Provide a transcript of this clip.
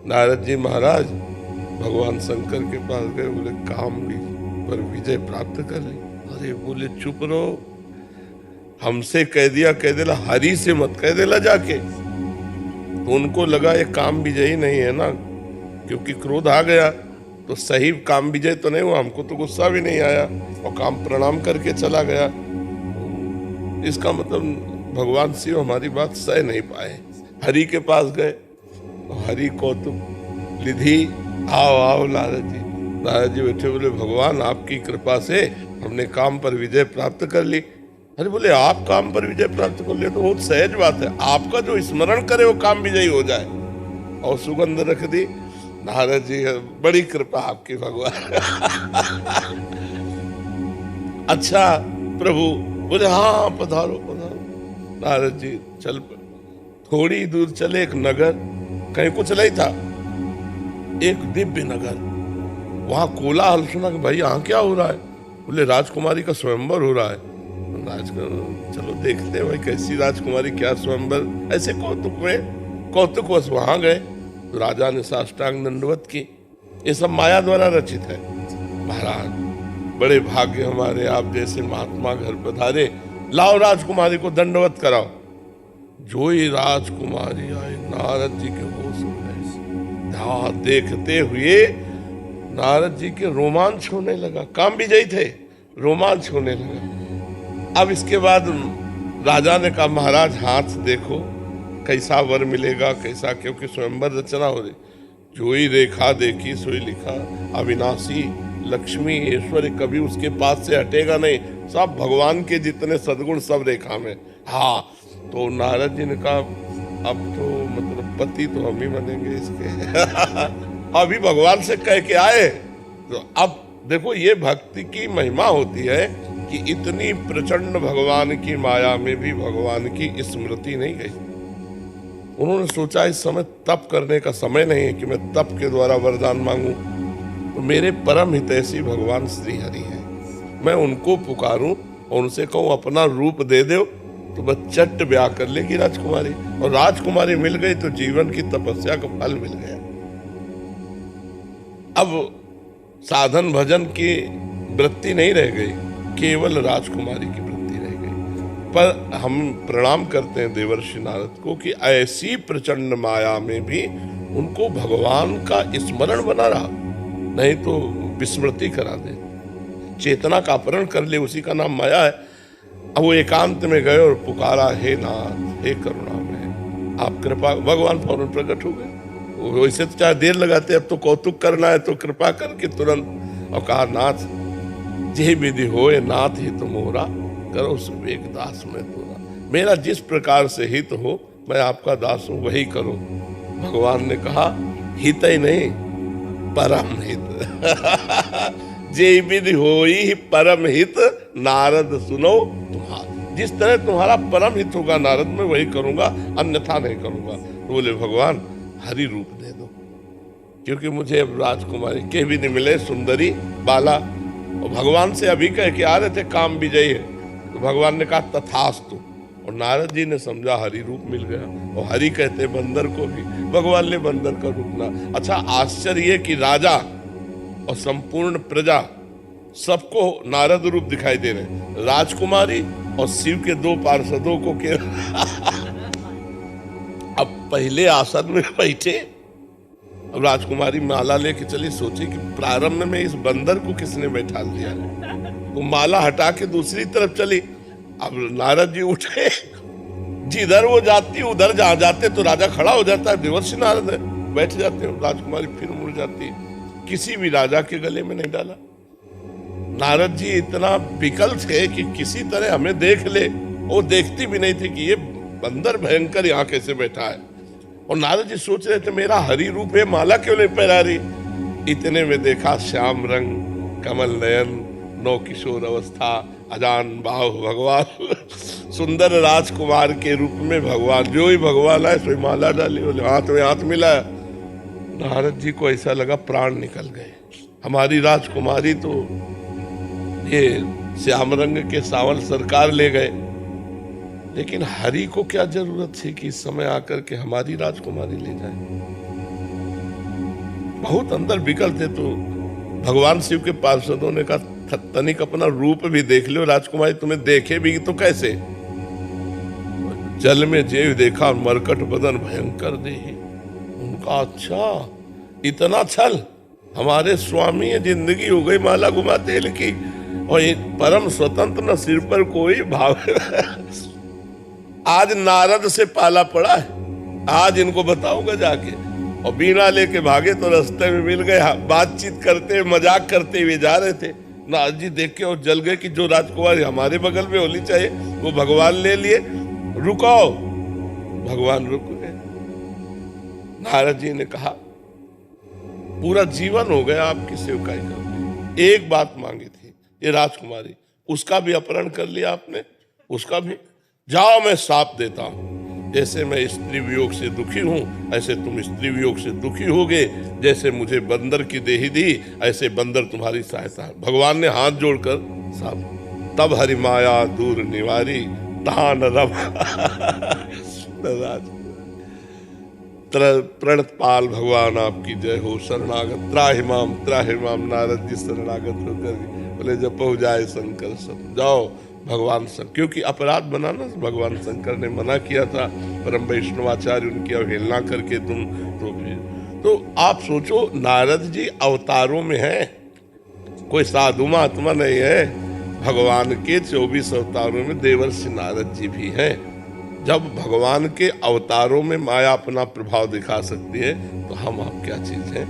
नारद जी महाराज भगवान शंकर के पास गए, बोले काम भी पर विजय प्राप्त कर ली। अरे बोले चुप रहो, हमसे कह दिला, हरि से मत कह देला जाके। तो उनको लगा ये काम विजयी नहीं है ना, क्योंकि क्रोध आ गया तो सही काम विजय तो नहीं हुआ। हमको तो गुस्सा भी नहीं आया और काम प्रणाम करके चला गया। इसका मतलब भगवान शिव हमारी बात सह नहीं पाए। हरि के पास गए, हरि कौतुक निधि, आओ आओ नारद जी। नारद जी बैठे, बोले भगवान आपकी कृपा से हमने काम पर विजय प्राप्त कर ली। अरे बोले आप काम पर विजय प्राप्त कर ले तो बहुत सहज बात है, आपका जो स्मरण करे वो काम विजयी हो जाए। और सुगंध रख दी। नारद जी बड़ी कृपा आपकी भगवान। अच्छा प्रभु, बोले हाँ पधारो पधारो। नारद जी चल, थोड़ी दूर चले, एक नगर, कहीं कुछ नहीं था, एक दिव्य नगर। वहां कोलाहल सुना कि भाई यहाँ क्या हो रहा है। बोले राजकुमारी का स्वयंवर हो रहा है। चलो देखते हैं भाई कैसी राजकुमारी, क्या स्वयंवर। ऐसे कौतुकवश वहां गए तो राजा ने साष्टांग दंडवत की। ये सब माया द्वारा रचित है। महाराज बड़े भाग्य हमारे, आप जैसे महात्मा घर पधारे, लाओ राजकुमारी को दंडवत कराओ। जो ही राजकुमारी आई, नारद जी के होश उड़ गए। देखते हुए नारद जी के रोमांच होने लगा। काम विजयी थे, रोमांच होने लगा। अब इसके बाद राजा ने कहा महाराज हाथ देखो कैसा वर मिलेगा, कैसा, क्योंकि स्वयंवर रचना हो रही। जो ही रेखा देखी सोई लिखा, अविनाशी लक्ष्मी ऐश्वर्य कभी उसके पास से हटेगा नहीं। सब भगवान के जितने सद्गुण सब रेखा में। हाँ, तो नारद जी ने कहा अब तो मतलब पति तो हम ही बनेंगे इसके। अभी भगवान से कह के आए तो अब देखो ये भक्ति की महिमा होती है कि इतनी प्रचंड भगवान की माया में भी भगवान की स्मृति नहीं गई। उन्होंने सोचा इस समय तप करने का समय नहीं है कि मैं तप के द्वारा वरदान मांगू। तो मेरे परम हितैषी भगवान श्री हरि हैं, मैं उनको पुकारूं और उनसे कहूं अपना रूप दे दो तो बस चट ब्याह कर लेगी राजकुमारी। और राजकुमारी मिल गई तो जीवन की तपस्या का फल मिल गया। अब साधन भजन की वृत्ति नहीं रह गई, केवल राजकुमारी की वृत्ति रह गई। पर हम प्रणाम करते हैं देवर्षि नारद को कि ऐसी प्रचंड माया में भी उनको भगवान का स्मरण बना रहा, नहीं तो विस्मृति करा दे, चेतना का अपहरण कर ले, उसी का नाम माया है। अब वो एकांत में गए और पुकारा, हे नाथ हे करुणामय आप कृपा। भगवान फौरन प्रकट हो गए। वैसे तो चाहे देर लगाते, अब तो कौतुक करना है तो कृपा करके तुरंत। और कहा नाथ जे विधि होए नाथ हित मोरा, करो सुबेग दास में तोरा। मेरा जिस प्रकार से हित हो मैं आपका दास हूं, वही करो। भगवान ने कहा हित ही नहीं परम हित। जे विधि होई परम हित नारद सुनो तुम्हारा। जिस तरह तुम्हारा परम हित होगा नारद में वही करूंगा, अन्यथा नहीं करूंगा। तो बोले भगवान हरि रूप दे दो, क्योंकि मुझे अब राजकुमारी के भी नहीं मिले, सुंदरी बाला। और भगवान से अभी कह के आ रहे थे काम विजयी है। तो भगवान ने कहा तथास्तु। और नारद जी ने समझा हरि रूप मिल गया। और हरि कहते बंदर को भी, भगवान ने बंदर का रूप ना। अच्छा आश्चर्य कि राजा और संपूर्ण प्रजा सबको नारद रूप दिखाई दे रहे, राजकुमारी और शिव के दो पार्षदों को के। अब पहले आसन में बैठे, अब राजकुमारी माला लेके चली। सोची कि प्रारंभ में इस बंदर को किसने बैठा दिया, तो माला हटा के दूसरी तरफ चली। अब नारद जी उठे, जिधर वो जाती उधर जहां जाते तो राजा खड़ा हो जाता है, देवर्षि नारद है, बैठ जाते हैं। राजकुमारी फिर मुड़ जाती है, किसी भी राजा के गले में नहीं डाला। नारद जी इतना विकल थे कि किसी तरह हमें देख ले, वो देखती भी नहीं थी कि ये बंदर भयंकर यहाँ कैसे बैठा है। और नारद जी सोच रहे थे मेरा हरि रूप है, माला क्यों नहीं पहना रही। इतने में देखा श्याम रंग कमल नयन नौ किशोर अवस्था अजान बाहु भगवान सुंदर राजकुमार के रूप में भगवान। जो ही भगवान आए सोई माला डाली, बोले हाथ में हाथ मिला। नारद जी को ऐसा लगा प्राण निकल गए। हमारी राजकुमारी तो ये श्याम रंग के सावल सरकार ले गए, लेकिन हरि को क्या जरूरत थी कि इस समय आकर के हमारी राजकुमारी ले जाए। बहुत अंदर विकल थे। तो भगवान शिव के पार्षदों ने कहा तनिक अपना रूप भी देख लो राजकुमारी, तुम्हें देखे भी तो कैसे। जल में जेव देखा मरकट बदन भयंकर देही। उनका अच्छा इतना छल, हमारे स्वामी है, जिंदगी हो गई माला घुमा तेल की, और ये परम स्वतंत्र न सिर पर कोई भाव। आज नारद से पाला पड़ा है, आज इनको बताऊंगा जाके। और बीना लेके भागे तो रास्ते में मिल गए, बातचीत करते मजाक करते हुए जा रहे थे। नारद जी देख के और जल गए कि जो राजकुमारी हमारे बगल में होनी चाहिए वो भगवान ले लिए, रुको। भगवान रुक गए। नारद जी ने कहा पूरा जीवन हो गया आपकी सेवकाई करके, एक बात मांगी थी ये राजकुमारी, उसका भी अपहरण कर लिया आपने, उसका भी। जाओ मैं साप देता हूं, जैसे मैं स्त्री वियोग से दुखी हूं ऐसे तुम स्त्री वियोग से दुखी होगे, जैसे मुझे बंदर की देही दी ऐसे बंदर तुम्हारी सहायता है। भगवान ने हाथ जोड़कर साप, तब हरि माया दूर निवारी तान रव। प्रणतपाल भगवान आपकी जय हो, शरणागत त्राहि माम। नारद जी शरणागत होकर बोले जब पहुंच जाए शंकर सब, जाओ भगवान सब, क्योंकि अपराध बनाना भगवान शंकर ने मना किया था, परम वैष्णवाचार्य उनकी अवहेलना करके तुम तो आप सोचो नारद जी अवतारों में हैं, कोई साधु महात्मा नहीं है। भगवान के 24 अवतारों में देवर्षि नारद जी भी हैं। जब भगवान के अवतारों में माया अपना प्रभाव दिखा सकती है तो हम आप क्या चीज हैं।